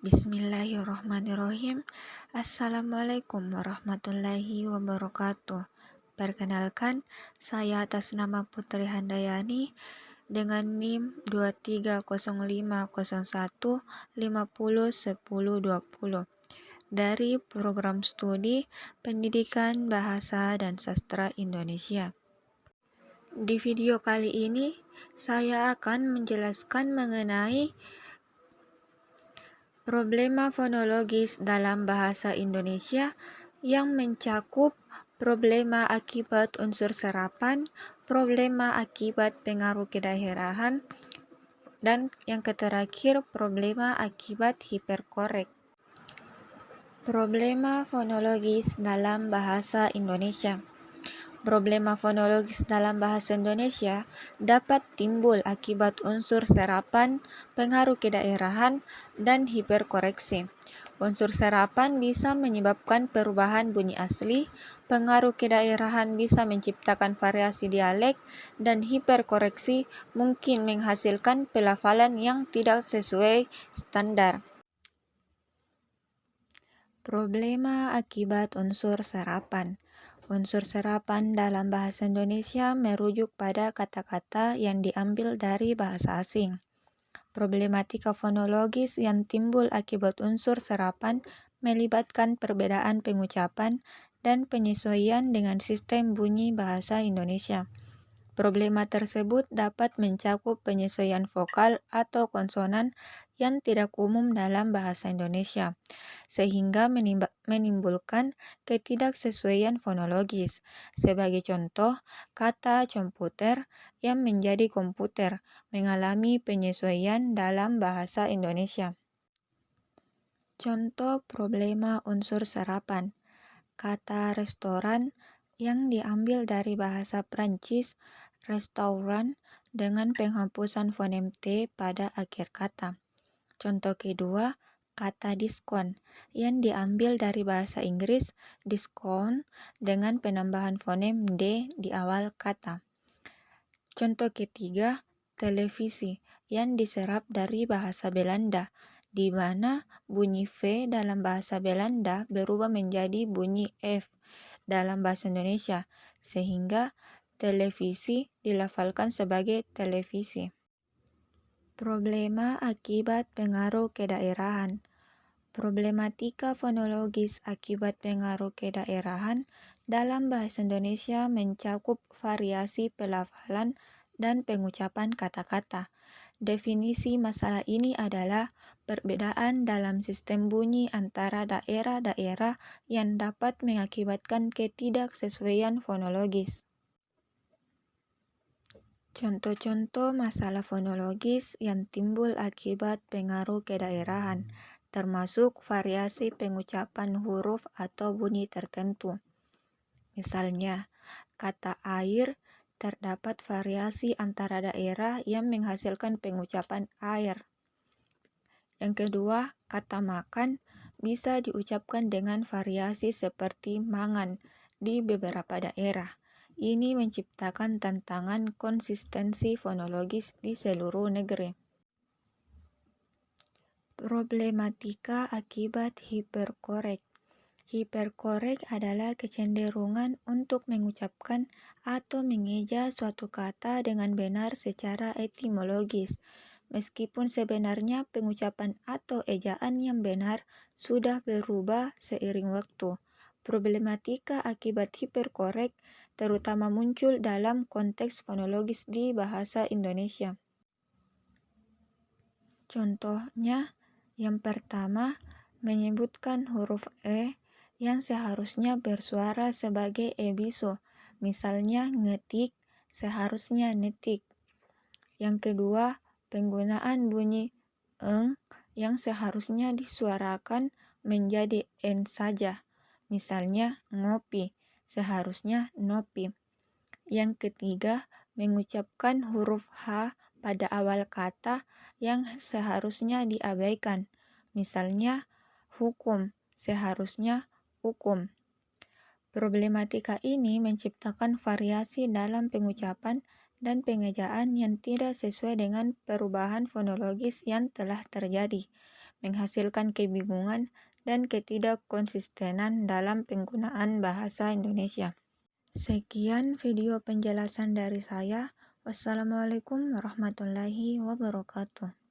Bismillahirrahmanirrahim. Assalamualaikum warahmatullahi wabarakatuh. Perkenalkan, saya atas nama Putri Handayani dengan NIM 230501501020 dari Program Studi Pendidikan Bahasa dan Sastra Indonesia. Di video kali ini, saya akan menjelaskan mengenai problema fonologis dalam bahasa Indonesia yang mencakup problema akibat unsur serapan, problema akibat pengaruh kedaerahan, dan yang terakhir problema akibat hiperkorek. Problema fonologis dalam bahasa Indonesia. Problema fonologis dalam bahasa Indonesia dapat timbul akibat unsur serapan, pengaruh kedaerahan, dan hiperkoreksi. Unsur serapan bisa menyebabkan perubahan bunyi asli, pengaruh kedaerahan bisa menciptakan variasi dialek, dan hiperkoreksi mungkin menghasilkan pelafalan yang tidak sesuai standar. Problema akibat unsur serapan. Unsur serapan dalam bahasa Indonesia merujuk pada kata-kata yang diambil dari bahasa asing. Problematika fonologis yang timbul akibat unsur serapan melibatkan perbedaan pengucapan dan penyesuaian dengan sistem bunyi bahasa Indonesia. Problema tersebut dapat mencakup penyesuaian vokal atau konsonan yang tidak umum dalam bahasa Indonesia, sehingga menimbulkan ketidaksesuaian fonologis. Sebagai contoh, kata komputer yang menjadi komputer mengalami penyesuaian dalam bahasa Indonesia. Contoh problema unsur serapan. Kata restoran yang diambil dari bahasa Prancis restaurant dengan penghapusan fonem T pada akhir kata. Contoh kedua, kata diskon yang diambil dari bahasa Inggris discount dengan penambahan fonem D di awal kata. Contoh ketiga, televisi yang diserap dari bahasa Belanda, di mana bunyi V dalam bahasa Belanda berubah menjadi bunyi F dalam bahasa Indonesia, sehingga televisi dilafalkan sebagai televisi. Problema akibat pengaruh kedaerahan. Problematika fonologis akibat pengaruh kedaerahan dalam bahasa Indonesia mencakup variasi pelafalan dan pengucapan kata-kata. Definisi masalah ini adalah perbedaan dalam sistem bunyi antara daerah-daerah yang dapat mengakibatkan ketidaksesuaian fonologis. Contoh-contoh masalah fonologis yang timbul akibat pengaruh kedaerahan, termasuk variasi pengucapan huruf atau bunyi tertentu. Misalnya, kata air terdapat variasi antara daerah yang menghasilkan pengucapan air. Yang kedua, kata makan bisa diucapkan dengan variasi seperti mangan di beberapa daerah. Ini menciptakan tantangan konsistensi fonologis di seluruh negeri. Problematika akibat hiperkorek. Hiperkorek adalah kecenderungan untuk mengucapkan atau mengeja suatu kata dengan benar secara etimologis, meskipun sebenarnya pengucapan atau ejaan yang benar sudah berubah seiring waktu. Problematika akibat hiperkorek terutama muncul dalam konteks fonologis di bahasa Indonesia. Contohnya, yang pertama, menyebutkan huruf E yang seharusnya bersuara sebagai E bisu, misalnya ngetik seharusnya netik. Yang kedua, penggunaan bunyi eng yang seharusnya disuarakan menjadi en saja, misalnya ngopi seharusnya nopi. Yang ketiga, mengucapkan huruf H pada awal kata yang seharusnya diabaikan, misalnya hukum seharusnya hukum. Problematika ini menciptakan variasi dalam pengucapan dan pengejaan yang tidak sesuai dengan perubahan fonologis yang telah terjadi, menghasilkan kebingungan dan ketidakkonsistenan dalam penggunaan bahasa Indonesia. Sekian video penjelasan dari saya. Wassalamualaikum warahmatullahi wabarakatuh.